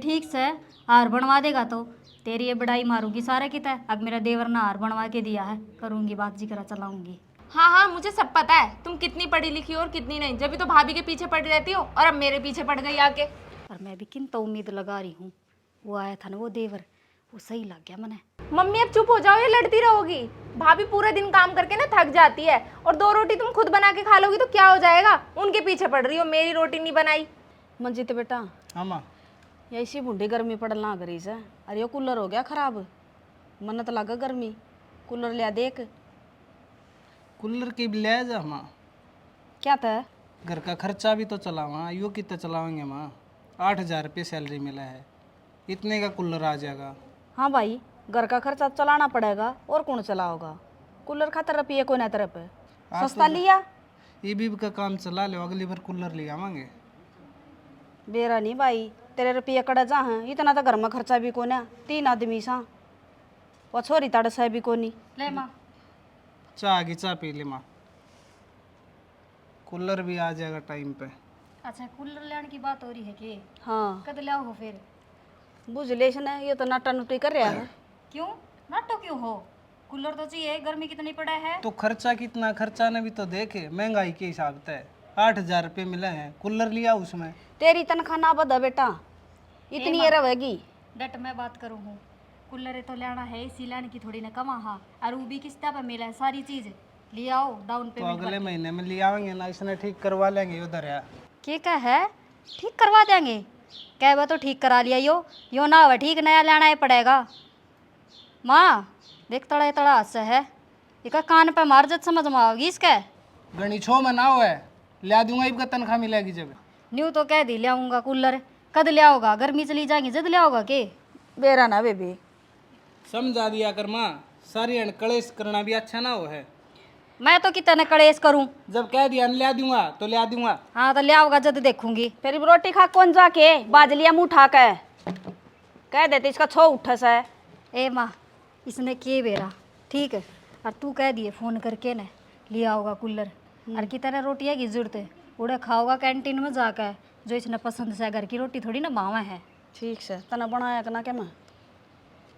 ठीक से हार बनवा देगा तो तेरी ये बड़ाई मारूंगी सारे की तय। अब मेरा देवर ने हार बनवा के दिया है, करूंगी बात जी करा चलाऊंगी। हाँ हाँ, मुझे सब पता है तुम कितनी पढ़ी लिखी हो और कितनी नहीं, जब भी तो भाभी के पीछे पड़ी रहती हो और अब मेरे पीछे पड़ गई आके। और मैं भी किन तो उम्मीद लगा रही हूँ, वो आया था ना वो देवर, वो सही लग गया मैंने। मम्मी अब चुप हो जाओ, ये लड़ती रहोगी। भाभी पूरे दिन काम करके ना थक जाती है और 2 रोटी तुम खुद बना के खा लोगी तो क्या हो जाएगा। उनके पीछे पड़ रही हो, मेरी रोटी नहीं बनाई। मंजीत बेटा, हाँ माँ। ये इसी बूढ़ी गर्मी पड़ना करी से। अरे यो कूलर हो गया खराब, मन तो लगा गर्मी, कूलर लिया देख। कूलर की भी ले जा माँ, क्या था? घर का खर्चा भी तो चलावा, यो कितना चलावेंगे माँ। 8,000 रुपये सैलरी मिला है, इतने का कूलर आ जाएगा। हाँ भाई, घर का खर्चा चलाना पड़ेगा और कौन चलाओगा। कूलर खातर रुपये कोई ना तरफ है, सस्ता लिया। ईबी का काम चला लो, अगली बार कूलर ले आवांगे। बेरा नहीं भाई, तेरे रुपये कड़ा जा हैं, इतना तो घर में खर्चा भी कोने, 3 आदमी सा, वो छोरी तड़स है भी कोनी। ले माँ चाह की चाह पी ले माँ, कूलर भी आ जाएगा टाइम पे। अच्छा कूलर लेने की बात हो रही है कि हाँ कद लाओ हो फिर? बुझ ले इसने, ये तो नाटा नुटी कर रहा है। क्यों नाटो क्यों हो? कूलर तो चाहिए, गर्मी कितनी पड़ा है। तो खर्चा कितना, खर्चा ने भी तो देखे महंगाई के हिसाब से। 8,000 रुपये मिले हैं, कूलर लिया उसमें। तेरी तनख्वाह ना बदा बेटा, इतनी ये रहेगी। डट मैं बात करूँ हूँ, कूलर तो लेना है, इसी लेने की थोड़ी ना कमा। हाँ और वो भी किस्ता पे मिला है, सारी चीज ले आओ डाउन तो पेमेंट। अगले महीने में ले आवेंगे ना, इसने ठीक करवा लेंगे उधर है। क्या है ठीक करवा देंगे? क्या वो तो ठीक करा लिया यो ना हुआ ठीक, नया लेना ही पड़ेगा। माँ देख तड़ा तड़ा हाथ से है, इसका कान पे मार जब समझ में आओगी इसके। गणी छो में ना हो है, ले दूंगा, इसका तनख्वाह मिलेगी जब। न्यू तो कह दी ले आऊँगा कूलर, कद ले आओगा? गर्मी चली जाएंगी जद ले आओगा के? बेरा ना बेबी, समझा दिया कर माँ, सारी अण कलेश करना भी अच्छा ना हो है। मैं तो कितने कलेश करूँ, जब कह दिया ले दूंगा तो ले दूंगा। हाँ तो ले आओगा जद देखूंगी। फिर भी रोटी खा कौन जाके बाज लिया मुँह उठा के, कह देते इसका छो उठस है। ए माँ इसने के बेरा ठीक है, और तू कह दिए फ़ोन करके न ले आओगा कूलर, और कितने रोटियाँ की जरूरत है, उड़े खाओगा कैंटीन में जाकर, जो इसने पसंद से। घर की रोटी थोड़ी ना बावा है। ठीक से तना बनाया कि ना के मैं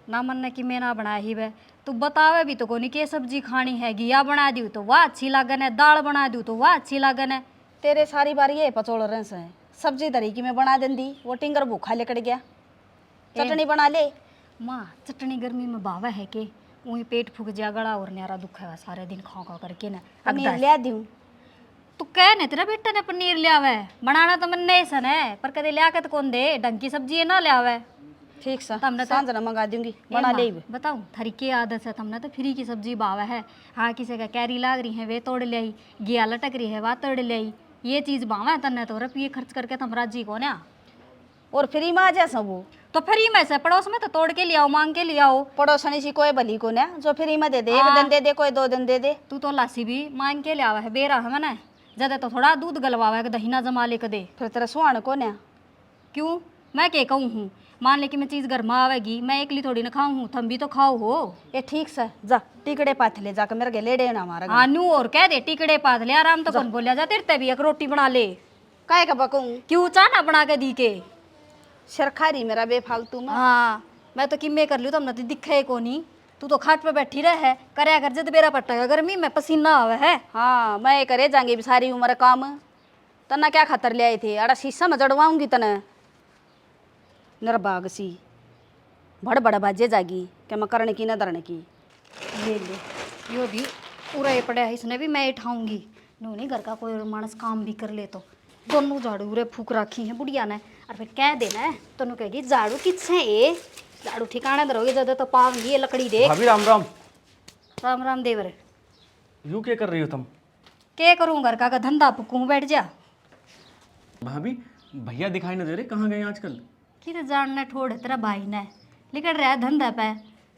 ना मन ने कि मैं ना बनाया ही वह, तू बतावे भी तो कोनी के सब्जी खानी है। घिया बना दूँ तो वह अच्छी लागन है, दाल बना दूँ तो वह अच्छी लागन है। तेरे सारी बार ये पचोड़ रहे से सब्जी तरी की मैं बना देंदी, वो टिंगर भूखा लेकर गया। चटनी बना ले माँ चटनी गर्मी में बावा है के, वही पेट फूक जा, गला और न्यारा दुख है सारे दिन खा खा करके ना। पनीर ले दूँ तू कह न तेरा बेटा ने पनीर लिया हुआ है, बनाना तो मन नहीं सन है, पर कदे लिया के तो कौन दे, ढंग की सब्जी है ना लिया हुआ है। ठीक सा तमने तो सांझ ना मंगा दूंगी, बना ले। बताऊँ थारी के आदत है, तुमने तो फ्री की सब्जी बावा है। हाँ किसी का कैरी लाग रही है वे तोड़ ले आई, घिया लटक रही है वह तोड़ ले आई, ये चीज़ बावा है तन्ने तो रुपये खर्च करके तुम राजी को ना। और फ्री में आ जा सब वो तो फ्री में से पड़ोस में तो तोड़ के ले आओ, मांग के ले आओ। पड़ोसनी सी कोई भली को ना जो फ्री में दे दे, एक दिन दे दे कोई 2 दिन दे दे। तू तो लासी भी मांग के ले आवा है, बेरा है मैंने ज्यादा तो थोड़ा दूध गलवावा है, दही ना जमा ले के दे। फिर तेरा सुहान को ना क्यों मैं क्या कहूँ हूँ, मान ले कि मैं चीज़ घर में आवेगी, मैं एकली थोड़ी ना खाऊँ हूँ, तुम भी तो खाओ हो। ये ठीक से जा टिकड़े पाथ ले जाकर मेरे गले डे ना हमारा। हाँ नू और कह दे टिकड़े पात ले, आराम तो कौन बोलिया जा, तेरे भी एक रोटी बना ले। काय का पकूं क्यों चाह ना बना के दी के? शरखारी मेरा बेफालतू में। हाँ मैं तो किम्मे कर लूँ, तुमने तो दिखे को नहीं, तू तो खाट पे बैठी रहे करया कर, जद बेरा पट्टा गर्मी में पसीना आवे है। हाँ मैं करे जाएंगी सारी उम्र काम, तना क्या खातर ले आए थे, अड़ा शीशा में जड़वाऊंगी तने निर्भाग सी बड़ बड़ बाजे जागी क्या मैं करने की न धरने की। ले ले यो भी पूरा ये पड़ा है, इसने भी मैं उठाऊंगी। नो नहीं घर का कोई मानस काम भी कर ले तो दोनों झाड़ू रे फूक रखी है बुढ़िया ने, और फिर कह देना है तनु कहेगी झाड़ू किससे ए, झाड़ू ठिकाने धरोगे जब तो पाऊंगी ये लकड़ी देख। भाभी राम राम। राम राम देवर। यूँ क्या कर रही हो तुम? क्या करूँ, घर का धंधा फूकूँ बैठ जा। भाभी भैया दिखाई न दे रहे, कहाँ गए आजकल? कि जानने ठोड़ तेरा भाई ने लिकड़ रहा है धंधा पे,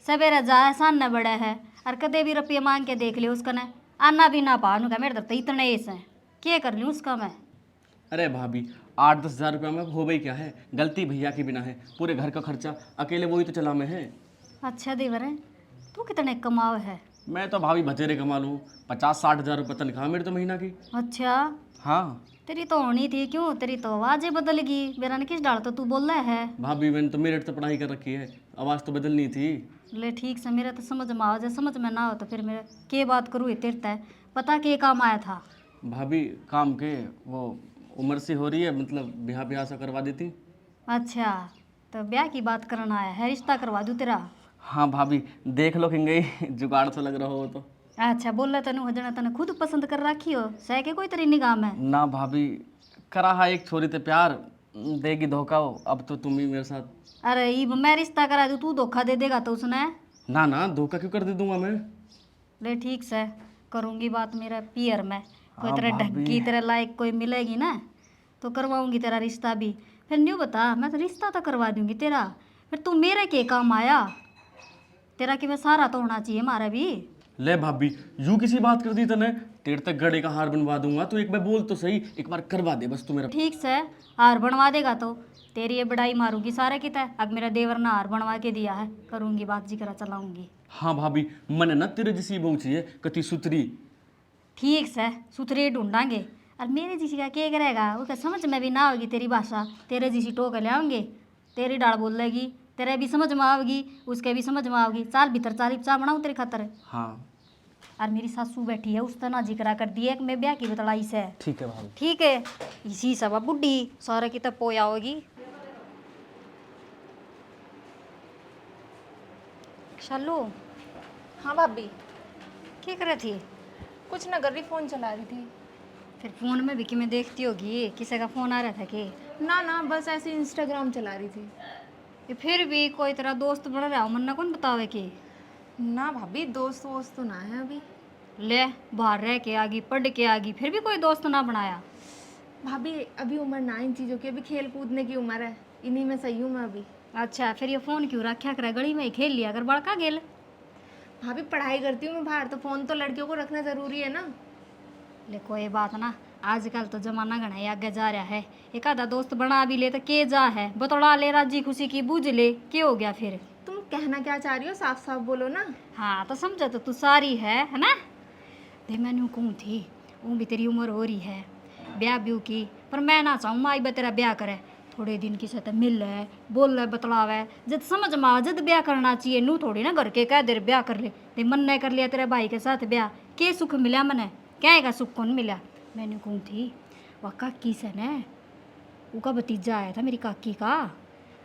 सवेरे जाए सामने बड़ा है, और कदे भी रुपये मांग के देख लियो उसका ने आना भी ना पानू का, मेरे तरफ तो इतने ऐसे हैं क्या कर लूँ उसका मैं। अरे भाभी 8-10 हज़ार रुपये में हो गई क्या है, गलती भैया की बिना है, पूरे घर का खर्चा अकेले वो ही तो चला में है। अच्छा देवर है, तू कितने कमाओ है? मैं तो भाभी बचेरे कमा लूँ, 50-60 हज़ार रुपये तनख्वाह मेरी तो महीना की। अच्छा हाँ तेरी तो होनी थी, क्यों तेरी तो आवाज़ ही बदल गई। मेरा ने किस डाल तो तू बोल रहा है। भाभी मैंने तो मेरिट तो पढ़ाई कर रखी है, आवाज़ तो बदलनी थी। ले ठीक से, मेरा तो समझ में आ जाए, समझ में ना हो तो फिर मेरे के बात करूँ तेरे तय पता के काम आया था। भाभी काम के वो उम्र सी हो रही है, मतलब ब्याह ब्याह सा करवा देती। अच्छा, तो ब्याह की बात करना आया है, रिश्ता करवा दूँ तेरा। हाँ भाभी देख लो कहीं जुगाड़ तो लग रहा हो तो। अच्छा बोल रहा तेन हजना तने खुद पसंद कर रखी हो, सह के कोई तेरी निगाह में। ना भाभी, करा है एक छोरी ते प्यार, देगी धोखा हो, अब तो तुम ही मेरे साथ। अरे ई मैं रिश्ता करा दूँ, तू धोखा दे देगा तो उसने। ना ना, धोखा क्यों कर दे दूंगा मैं। ले ठीक से, करूँगी बात मेरा पियर में, कोई हाँ तेरा भाभी। ढंग की तेरे लायक कोई मिलेगी ना तो करवाऊंगी तेरा रिश्ता भी। फिर न्यू बता, मैं तो रिश्ता तो करवा दूंगी तेरा, फिर तू मेरे के काम आया। तेरा कि मैं सारा तो होना चाहिए हमारा भी। ले भाभी, यूं किसी बात कर दी तने, तेरे तक गड़े का हार बनवा दूंगा, तो एक बार बोल तो सही, एक बार करवा दे बस तू मेरा। ठीक से, हार बनवा देगा तो तेरी ये बड़ाई मारूंगी सारे की तय। अब मेरा देवर ने हार बनवा के दिया है, करूंगी बात जी करा चलाऊंगी। हाँ भाभी, मैंने ना तेरे जैसी बहू चाहिए, कति सुतरी। ठीक से, सुथरे ढूंढांगे। और मेरे जैसी का क्या करेगा, वो क्या समझ में भी ना होगी तेरी भाषा। तेरे जैसी टोक ले आऊंगे, तेरी डाल बोल लेगी, तेरे भी समझ में आओगी, उसके भी समझ में आओगी। चाल भीतर चाली चाह बनाऊँ तेरे खातर। हाँ और मेरी सासू बैठी है, उस तना जिक्रा कर दिया कि मैं ब्याह की बतलाई से। ठीक है भाभी। ठीक है, इसी सब बुढ़ी सारे की तब पोया होगी। शालू, हाँ भाभी। क्या कर रही थी? कुछ ना कर रही, फ़ोन चला रही थी। फिर फोन में भी कि मैं देखती होगी, किसी का फोन आ रहा था कि? ना ना, बस ऐसे इंस्टाग्राम चला रही थी। ये फिर भी कोई तेरा दोस्त बन रहा हो, मन्ना कौन बतावे कि? ना भाभी, दोस्त वोस्त तो ना है अभी। ले, बाहर रह के आगी, पढ़ के आगी, फिर भी कोई दोस्त ना बनाया। भाभी अभी उम्र ना इन चीज़ों की, अभी खेल कूदने की उम्र है, इन्हीं में सही हूँ मैं अभी। अच्छा, फिर ये फोन क्यों रखा करे, गली में ही खेल लिया अगर बड़का गेल। भाभी पढ़ाई करती हूँ मैं बाहर, तो फ़ोन तो लड़कियों को रखना ज़रूरी है ना। ले कोई बात ना, आजकल तो जमाना घना ही आगे जा रहा है। एक आधा दोस्त बना भी ले तो के जा है, बतौड़ा ले राजी खुशी की बूझ ले, के हो गया फिर? तुम कहना क्या चाह रही हो, साफ साफ बोलो ना। हाँ तो समझा तो तू सारी है ना। दे मैंने कहूँ थी, वो भी तेरी उम्र हो रही है ब्याह ब्यू की, पर मैं ना चाहूँ माई बा तेरा ब्याह करे। थोड़े दिन की सतह मिल है, बोल है, बतलावे, जब समझ में आ जब ब्याह करना चाहिए। नू थोड़ी ना घर के कह दे ब्याह कर ले, ते मन ने कर लिया तेरे भाई के साथ ब्याह, के सुख मिला मने? क्या का सुख कौन मिला? मैंने कहूँ थी वह काकी से न, उसका भतीजा आया था मेरी काकी का,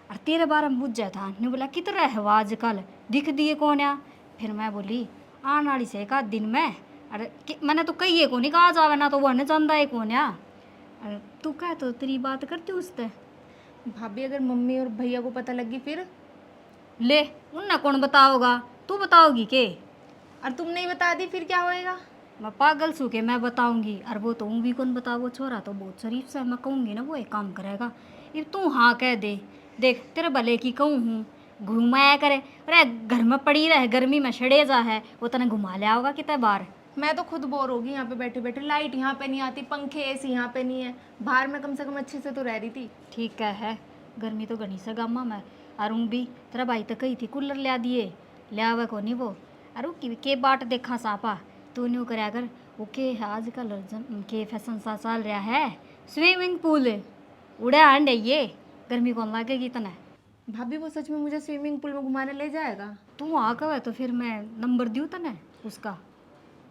और तेरे बारे में बुझ था। ने बोला कितना है वो आजकल, दिख दिए कौन आ? फिर मैं बोली आने वाली से एक आध दिन में। अरे मैंने तो कही है कौन कहा जावे ना, तो वह नहीं जानता है कौन आ। अरे तू क्या तो तेरी बात करती उससे? भाभी अगर मम्मी और भैया को पता लगी फिर? ले उन्हें कौन बताओगा, तू बताओगी के? और तुम नहीं बता दी फिर क्या होएगा? मैं पागल सू के मैं बताऊंगी, और वो तो भी कौन बताओ, वो छोरा तो बहुत शरीफ से, मैं कहूँगी ना वो एक काम करेगा। ये तू हाँ कह दे, देख तेरे भले की कहूँ हूँ, घुमाया करे। अरे घर में पड़ी रहे, गर्मी में छड़े जा है, वो तने घुमा लिया होगा कितने बार। मैं तो खुद बोर होगी यहाँ पे बैठे बैठे, लाइट यहाँ पे नहीं आती, पंखे एसी यहाँ पे नहीं है, बाहर में कम से कम अच्छे से तो रह रही थी। ठीक है, गर्मी तो घनी सा गामा में। और भी तेरा भाई तो कही थी कूलर लिया दिए, ले आवे को नहीं वो। अरे के बाट देखा सापा, तू न्यू करे अगर ओके है आजकल के फैशन सा चल रहा है, स्विमिंग पूल उड़ा हंड है ये, गर्मी कौन लगेगी तना? भाभी वो सच में मुझे स्विमिंग पूल में घुमाने ले जाएगा? तू आ कब है तो फिर मैं नंबर दूँ तना उसका।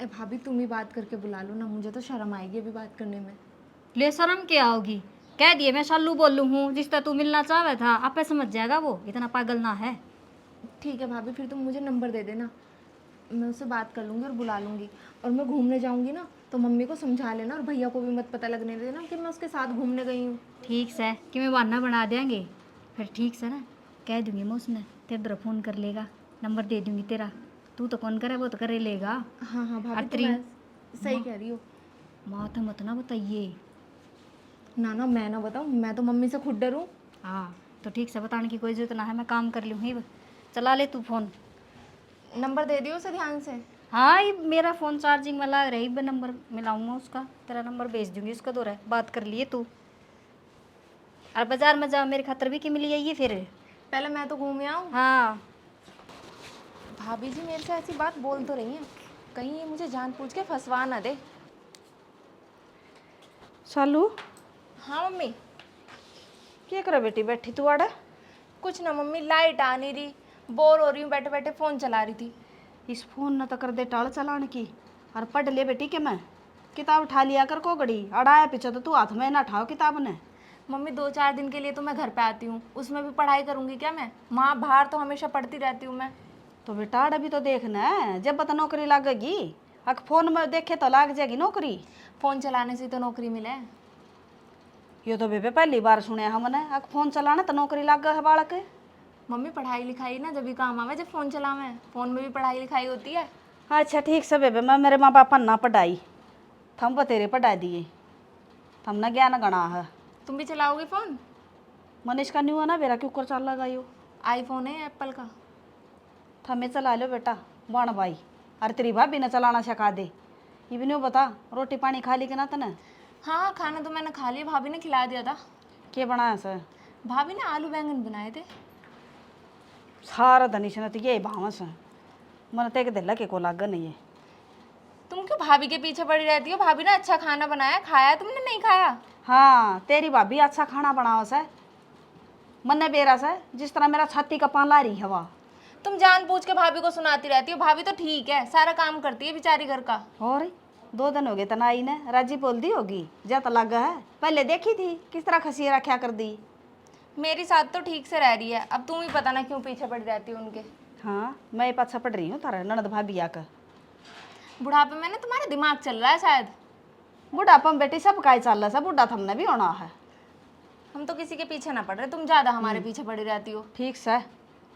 ए भाभी तुम ही बात करके बुला लो ना, मुझे तो शर्म आएगी अभी बात करने में। ले शर्म क्या होगी, कह दिए मैं शालू बोलूँ हूँ, जिससे तू मिलना चाहे था आपे समझ जाएगा, वो इतना पागल ना है। ठीक है भाभी, फिर तुम मुझे नंबर दे देना, मैं उससे बात कर लूँगी और बुला लूँगी। और मैं घूमने जाऊँगी ना तो मम्मी को समझा लेना, और भैया को भी मत पता लगने देना कि मैं उसके साथ घूमने गई हूँ। ठीक से कि मैं बहाना बना देंगे, फिर ठीक से ना कह दूँगी मैं, उसने तेरे तरफ फ़ोन कर लेगा, नंबर दे दूँगी तेरा, तू तो कौन करे वो तो करे लेगा। हाँ हाँ भाभी, तो अत्री मैं सही कह रही हो। माथा मत ना बताइए। ना ना, मैं ना बताऊँ, मैं तो मम्मी से खुद डरूँ। हाँ तो ठीक से बताने की कोई जरूरत ना है, मैं काम कर लूँ ही। चला ले तू फ़ोन। नंबर दे दियो उसे ध्यान से। हाँ ये मेरा फ़ोन चार्जिंग में लग रही, मैं नंबर मिलाऊंगा उसका, तेरा नंबर भेज दूँगी उसका, दो रहा बात कर लिए तू। और बाजार में जाओ, मेरे खातर भी कि मिली है ये फिर। पहले मैं तो घूम आऊँ। हाँ भाभी जी मेरे से ऐसी बात बोल तो रही हैं, कहीं ये मुझे जानबूझ के फंसवा ना दे। सालू हाँ मम्मी। क्या करे बेटी बैठी तू आड़े? कुछ ना मम्मी, लाइट आ नहीं रही, बोर हो रही हूँ, बैठे बैठे फ़ोन चला रही थी। इस फोन न तो कर दे टाल चलाने की। और पढ़ ले बेटी के मैं किताब उठा लिया कर को घड़ी अड़ाया पीछे तो तू हाथ में ना उठाओ किताब ने। मम्मी 2-4 दिन के लिए तो मैं घर पे आती हूँ, उसमें भी पढ़ाई करूँगी क्या मैं? माँ बाहर तो हमेशा पढ़ती रहती हूँ मैं। तो बेटा अभी तो देखना है जब पता नौकरी लगेगी। अक फोन में देखे तो लाग जाएगी नौकरी। फ़ोन चलाने से तो नौकरी मिले। यो तो बेबे पहली बार सुने हमने अक फोन चलाना तो नौकरी लाग है बालक। मम्मी पढ़ाई लिखाई ना जब भी काम आवे, जब फ़ोन चलावे, फ़ोन में भी पढ़ाई लिखाई होती है। अच्छा ठीक से बेबे मैं मेरे माँ बाप ना पढ़ाई थम बतेरे पढ़ा दिए थम ना ज्ञान गणा है। तुम भी चलाओगी फ़ोन? मनीष का न्यू है ना बेरा क्यों कर चल लगा यो आईफोन है एप्पल का। थमे चला लो बेटा बण भाई। अरे तेरी भाभी ने चलाना सिखा दे। ये भी नहीं बता रोटी पानी खा ली कि ना तने? हाँ खाना तो मैंने खा लिया, भाभी ने खिला दिया था। के बनाया सर? भाभी ने आलू बैंगन बनाए थे। सारा धनीश ने तो यही भावस है मन तो एक दिल के को लाग नहीं है। तुम क्यों भाभी के पीछे पड़ी रहती हो? भाभी ने अच्छा खाना बनाया, खाया तुमने? नहीं खाया? हाँ तेरी भाभी अच्छा खाना बनाओ से मन बेरा से जिस तरह मेरा छाती का पान ला रही हवा। तुम जानबूझ के भाभी को सुनाती रहती हो। भाभी तो ठीक है, सारा काम करती है बेचारी घर का। और 2 दिन हो गए तनाई ने राजी बोल दी होगी जत लग है पहले देखी थी किस तरह खसी रखा कर दी। मेरी साथ तो ठीक से रह रही है, अब तुम ही पता ना क्यों पीछे पड़ी रहती हो उनके। हाँ मैं पाछा पड़ रही हूँ तारा ननद भाभी आकर। बुढ़ापे में ना तुम्हारा दिमाग चल रहा है शायद। बुढ़ापा में बेटी सब का ही चल रहा है बुढ़ा थमने भी होना है। हम तो किसी के पीछे ना पड़ रहे, तुम ज्यादा हमारे पीछे पड़ी रहती हो। ठीक से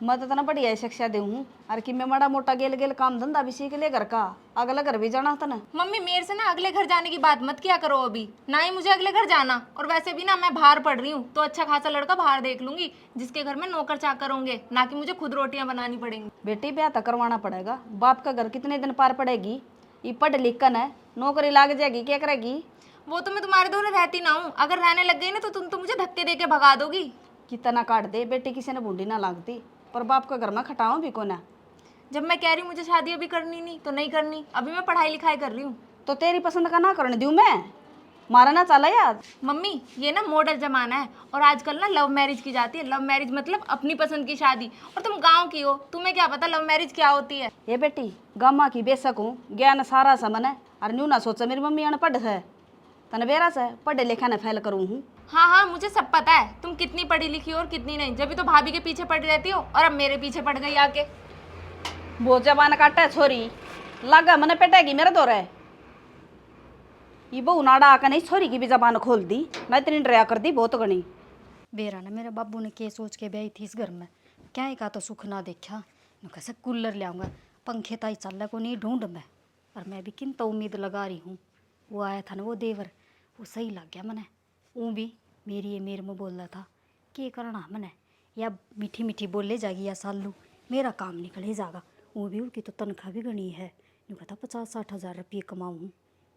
मैं तो तना बढ़िया शिक्षा दे हूँ और कि मैं माड़ा मोटा गेल गेल काम धंधा भी सीख ले घर का अगला घर भी जाना था ना। मम्मी मेरे से ना अगले घर जाने की बात मत किया करो अभी, ना ही मुझे अगले घर जाना। और वैसे भी ना मैं बाहर पढ़ रही हूँ तो अच्छा खासा लड़का बाहर देख लूंगी जिसके घर में नौकर चाकर होंगे, ना कि मुझे खुद रोटियां बनानी पड़ेंगी। बेटी ब्याह तो करवाना पड़ेगा बाप का घर कितने दिन पार पड़ेगी। ये पढ़ लिख कर है नौकरी लाग जाएगी क्या करेगी? वो तो मैं तुम्हारे दोनों रहती ना हूँ, अगर रहने लग गई ना तो तुम तो मुझे धक्के दे के भगा दोगी। कितना काट दे बेटी किसी ने बूढ़ी ना लागती पर बाप का घर में खटाओ भी को ना। जब मैं कह रही हूँ मुझे शादी अभी करनी नहीं तो नहीं करनी, अभी मैं पढ़ाई लिखाई कर रही हूँ। तो तेरी पसंद का ना करने दूँ मैं मारा ना चला यार। मम्मी ये ना मॉडर्न जमाना है और आजकल ना लव मैरिज की जाती है। लव मैरिज मतलब अपनी पसंद की शादी। और तुम गांव की हो, तुम्हें क्या पता लव मैरिज क्या होती है। ये बेटी गामा की बेशक हूँ ज्ञान सारा समन है और न्यू ना सोचा मेरी मम्मी अनपढ़ है तने बेरा से पढ़े लिखा ने फैल करूँ हूँ। हाँ हाँ मुझे सब पता है तुम कितनी पढ़ी लिखी हो और कितनी नहीं, जब भी तो भाभी के पीछे पड़ी रहती हो और अब मेरे पीछे पड़ गई आके। वो जबान काटे छोरी लागा मने पेटेगी मेरे दौरे। ये बहु नाड़ा आकर नहीं छोरी की भी जबान खोल दी मैं इतनी डरा कर दी बहुत घनी। बेरा ना मेरा बाबू ने के सोच के ब्याई थी इस घर में क्या ही का तो सुख ना देखा। मैं कैसे कूलर ले आऊँगा पंखे ताई चल रहा को नहीं ढूंढ में। और मैं भी किन तो उम्मीद लगा रही हूँ। वो आया था ना वो देवर वो सही लग गया मने। वो भी मेरी ये मेरे में बोल रहा था कि करना मने या मीठी मीठी बोले जाएगी या सालू मेरा काम निकल ही जाएगा। वो भी उसकी तो तनख्वाह भी गणी है यूँ कहता 50-60 हज़ार रुपये कमाऊँ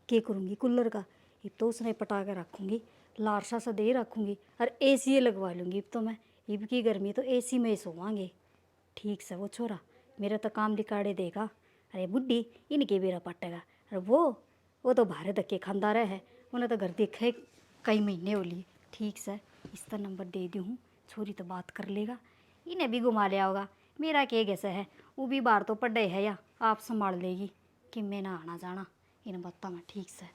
क्या करूँगी कूलर का। अब तो उसने पटा के रखूँगी लारसा सा दे रखूँगी और एसी लगवा लूँगी। अब तो मैं इब की गर्मी तो एसी में ही सोवांगे। ठीक से वो छोरा मेरा तो काम दिकाड़े देगा। अरे बुढ़ी इनके बेरा पटेगा। अरे वो तो भारे धक्के खानदार है उन्हें तो घर देखे कई महीने हो लिए। ठीक से इसका नंबर दे दी हूँ छोरी तो बात कर लेगा इन्हें भी घुमा लिया होगा। मेरा क्या कैसे है वो भी बाहर तो पढ़े है या आप संभाल लेगी कि मैं ना आना जाना इन्हें बता मैं। ठीक से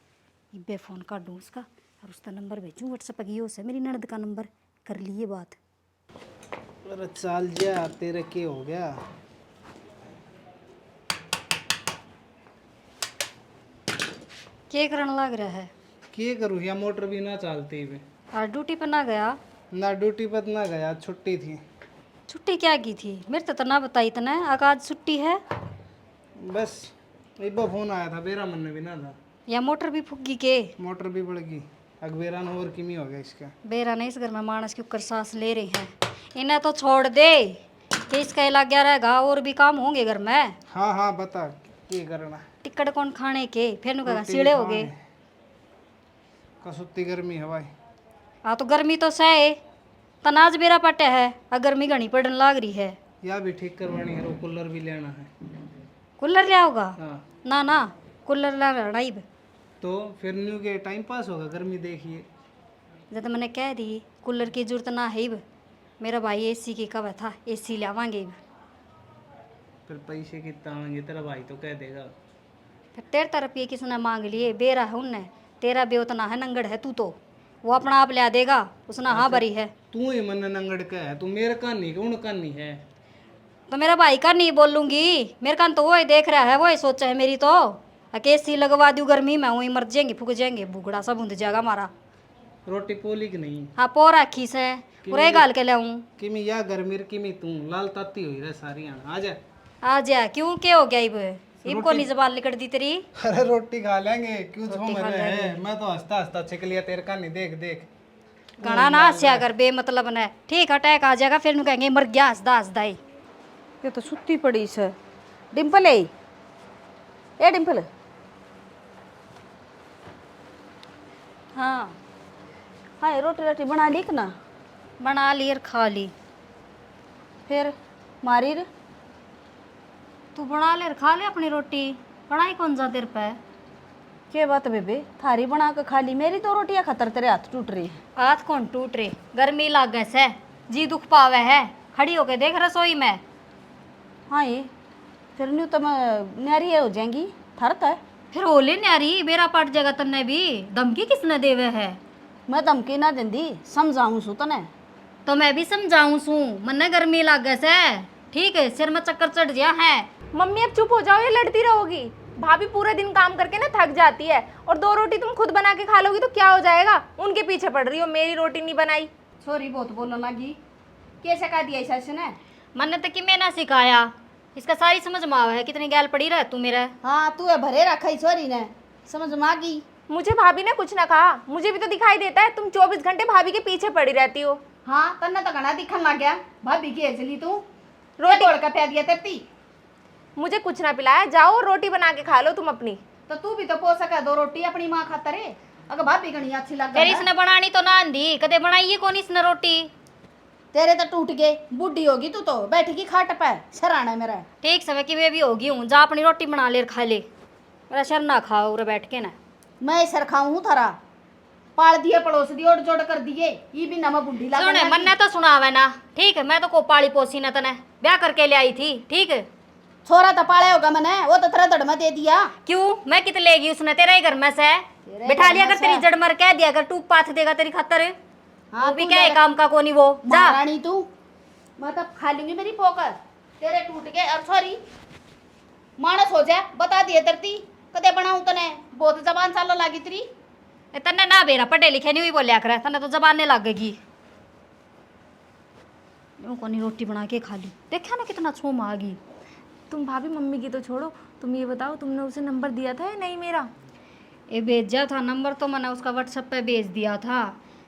इब्बे फ़ोन कर दूँ उसका और उसका नंबर भेजूँ व्हाट्सएप की से मेरी ननद का नंबर कर लिए बात। अरे चाल जा तेरे के हो गया। क्या करने लग रहा है? के करूँ या मोटर भी ना चलती बे। और ड्यूटी पर ना गया? ना ड्यूटी पर ना गया छुट्टी थी। छुट्टी क्या की थी मेरे तो ना बताई इतना आज छुट्टी है। बस एक बार फोन आया था बेरा मन में भी ना था। या मोटर भी फुग्गी के? मोटर भी बढ़ गई अकबेरा न और किमी हो गया इसका। बेरा नहीं इस घर में मानस के ऊपर सांस ले रही है इन्हें तो छोड़ दे कि इसका इलाज गया रहेगा और भी काम होंगे घर में। हाँ हाँ बता क्या करना। टिकट कौन खाने के फिर नु कहा सीढ़े हो गए कसुत्ती गर्मी हवाई। हाँ तो गर्मी तो सहे तनाज बेरा पटे है और गर्मी घनी पड़ने लाग रही है। या भी ठीक करवानी है और कूलर भी लेना है। कूलर लिया होगा? हाँ ना ना कूलर ला रहना ही तो फिर न्यू के टाइम पास होगा, गर्मी देखिए। जब मैंने कह दी कूलर की जरूरत ना है अब, मेरा भाई एसी की कब था, एसी लावांगे अब। फिर पैसे कितना आएंगे, तेरा भाई तो कह देगा। फिर 13 रुपये किसने मांग लिए, बेरा है उनने, तेरा बे उतना है, नंगड़ है तू तो, वो अपना आप ला देगा, उसने हाँ भरी है। तू ही मन नंगड़ का है, तू मेरे का नहीं, उन का नहीं है। तो मेरा भाई का नहीं बोलूंगी, मेरे कान तो वही देख रहा है, वही सोचा है मेरी तो, एसी लगवा दूँ गर्मी में, वही मर जाएंगे, फूक जाएंगे, भूगड़ा सब ऊँध जाएगा हमारा। रोटी पोली की नहीं हाँ पो रखी से पूरा ही गाल के लाऊं। किमी या गर्मी किमी तू लाल ताती हुई रे सारी आ जा। आ जा, क्यों क्या हो गया इब को नहीं जबान लिकड़ दी तेरी। अरे रोटी खा लेंगे, क्यों झूम रहे हैं? मैं तो हंसता हंसता छिक लिया तेरे का नहीं, देख देख। घना ना हंसिया कर बेमतलब ने, ठीक अटैक आ जाएगा फिर नु कहेंगे मर गया हंसदा हंसदा ही। ये तो सुत्ती पड़ी से। डिम्पल है ए डिम्पल। हाँ हाँ रोटी रोटी बना ली कि ना? बना ली और खा ली। फिर मारी रे। तू बना ले और खा ले अपनी रोटी, बनाई कौन सा देर पे। के बात बेबे, थारी बना के खा ली, मेरी तो रोटियां खतर तेरे हाथ टूट रही। हाथ कौन टूट रहे, गर्मी लाग गए से, जी दुख पावे है, खड़ी होके देख रसोई में। हाँ ये फिर न्यू तो मैं न्यारी हो जाएंगी थरत है। फिर ओले न्यारी बेरा पट जाएगा तन्ने भी, धमकी किसने देवे है। मैं धमकी ना देंदी, समझाऊं सु तने। तो मैं भी समझाऊं सू, मन्ने गर्मी लाग गए से, ठीक है सिर में चक्कर चढ़ गया है। मम्मी अब चुप हो जाओ, ये लड़ती रहोगी। भाभी पूरे दिन काम करके ना थक जाती है, और 2 रोटी तुम खुद बना के खा लोगी तो क्या हो जाएगा। उनके पीछे पड़ रही हो, मेरी रोटी नहीं बनाई। सॉरी बहुत बोलने लगी, कैसे कह दिया सच ने? मन्ने तो कि मैं ना सिखाया, इसका सारी समझ में आवा है, कितनी गैल पड़ी रह तू मेरा। हाँ तू है भरे रखा ही सॉरी ने, समझ में आ गई। मुझे भाभी ने कुछ ना कहा, मुझे भी तो दिखाई देता है तुम 24 घंटे भाभी के पीछे पड़ी रहती हो। हाँ तन्ने तो घना दिखन लग गया, भाभी की एजली तू रोटी तोड़ के पै दिया तेती। मुझे कुछ ना पिलाया, जाओ रोटी बना के खा लो तुम अपनी। तो तू भी तो पो सका 2 रोटी अपनी माँ खातर है, अगर भाभी घनी अच्छी लग फिर इसने बनानी तो ना आंधी, कदे बनाई है कौन इसने रोटी। तेरे तो टूट गए, बूढ़ी होगी तू तो बैठेगी खाट पे सराना मेरा। ठीक समय की वे भी होगी हूँ, जा अपनी रोटी बना ले और खा ले, मेरा शर ना खाओ उरे बैठ के ना। मैं सर खाऊं हूँ थारा, पाल दिए पड़ोस दिए और जोड़ कर दिए, ये भी नमा बूढ़ी लग सुने मन्ने तो सुनावे ना, ठीक है मैं तो को पाली पोसी न तने ब्याह करके ले आई थी, ठीक है। छोरा तो पाले होगा मैंने, वो तो तेरा दड़ में दे दिया। क्यों मैं कित लेगी उसने तेरे ही घर में से, बिठा लिया कर तेरी जड़ मर कह दिया कर टूप पाथ देगा तेरी खातर। हाँ वो भी क्या है काम का कोनी वो, जा महारानी तू, मैं तो खा लूंगी मेरी पोकर, तेरे टूट गए। और सॉरी मानस हो जाए, बता दिए तरती कदे बनाऊं तने, बहुत जबान सालो लागी तेरी। ए, तन्ने ना बेरा पढ़े लिखे नहीं हुई बोलिया कर, तन्ने तो जबाने लगेगी। कोनी रोटी बना के खा ली, देखा ना कितना छूम आ गई। तुम भाभी मम्मी की तो छोड़ो, तुम ये बताओ तुमने उसे नंबर दिया था या नहीं मेरा? ये भेजा था नंबर तो मैंने उसका व्हाट्सएप पे भेज दिया था,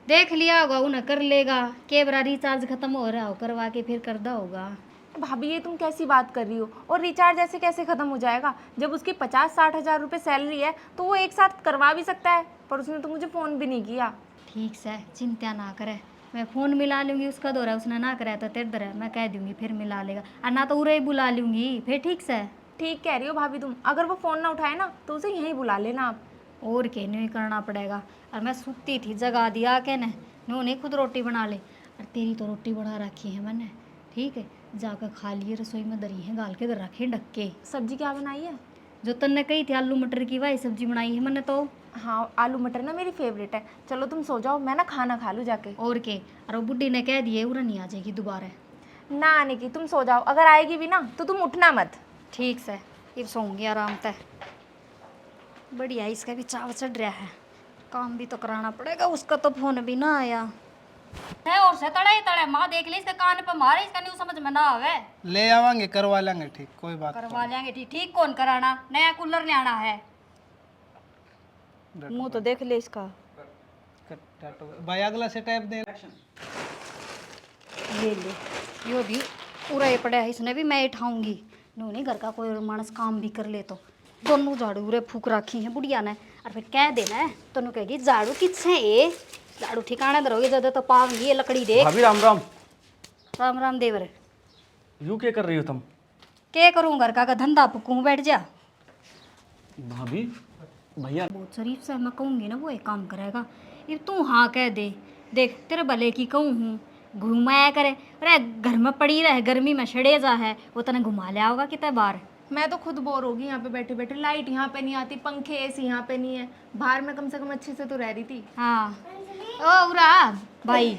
देख लिया होगा उन्हें कर लेगा, केबरा रिचार्ज खत्म हो रहा हो करवा के फिर करदा होगा। भाभी ये तुम कैसी बात कर रही हो, और रिचार्ज ऐसे कैसे ख़त्म हो जाएगा? जब उसकी 50-60 हज़ार रुपये सैलरी है तो वो एक साथ करवा भी सकता है, पर उसने तो मुझे फ़ोन भी नहीं किया। ठीक से चिंता ना करे, मैं फ़ोन मिला लूँगी उसका दो रहा, उसने ना कराया तो तेरे दर है, मैं कह दूँगी फिर मिला लेगा, और ना तो उरे ही बुला लूँगी फिर। ठीक से ठीक कह रही हो भाभी तुम, अगर वो फ़ोन ना उठाए ना तो उसे यहीं बुला लेना आप। और के नहीं करना पड़ेगा। और मैं सुती थी जगा दिया के न, नहीं खुद रोटी बना ले, और तेरी तो रोटी बना रखी है मैंने, ठीक है जाकर खा लिए, रसोई में दरी है गाल के दर रखे ढक के। सब्जी क्या बनाई है? जो तन्ने कही थी आलू मटर की वही सब्जी बनाई है मैंने तो। हाँ आलू मटर ना मेरी फेवरेट है। चलो तुम सो जाओ, मैं ना खाना खा लूँ जाके। और के, और वो बुढ़ी ने कह दिए उरा नहीं आ जाएगी दोबारा। ना आने की, तुम सो जाओ, अगर आएगी भी ना तो तुम उठना मत। ठीक से अब सोऊंगी आराम से। बढ़िया इसका भी चाव चढ़ रहा है, काम भी तो कराना पड़ेगा, उसका तो फोन भी ना आया है। और से तड़े तड़े माँ देख ली इसके कान पे मारे, इसका नहीं समझ में ना आवे। ले आवांगे, करवा लेंगे ठीक, कोई बात करवा लेंगे ठीक, ठीक कौन कराना, नया कूलर ले आना है। मुंह तो देख ले इसका। भाई अगला से टैप दे। ले ले यो भी पूरा ये पड़ा है, इसने भी मैं उठाऊंगी। नो नहीं घर का कोई मानस काम भी कर ले तो दोनों झाड़ू रे फूक रखी है बुढ़िया ने, और फिर कह देना है तो नु कहेगी झाड़ू किससे है, झाड़ू ठिकाने दरोगे ज्यादा तो पाऊंगी ये लकड़ी देख। भाभी राम राम। राम राम देवर। यूँ क्या कर रही हो तुम? क्या करूँ घर का धंधा पुकूँ बैठ जा। भाभी भैया बहुत शरीफ से मैं कहूँगी ना वो एक काम करेगा। ये तू हाँ कह दे, देख तेरे भले की कहूँ हूँ, घुमाया करे। अरे घर में पड़ी रहे, गर्मी में छड़े जा है, वो तने घुमा लिया होगा कितने बार। मैं तो खुद बोर होगी यहाँ पे बैठे बैठे, लाइट यहाँ पे नहीं आती, पंखे एसी यहाँ पे नहीं है, बाहर में कम से कम अच्छे से तो रह रही थी। हाँ ओ उरा भाई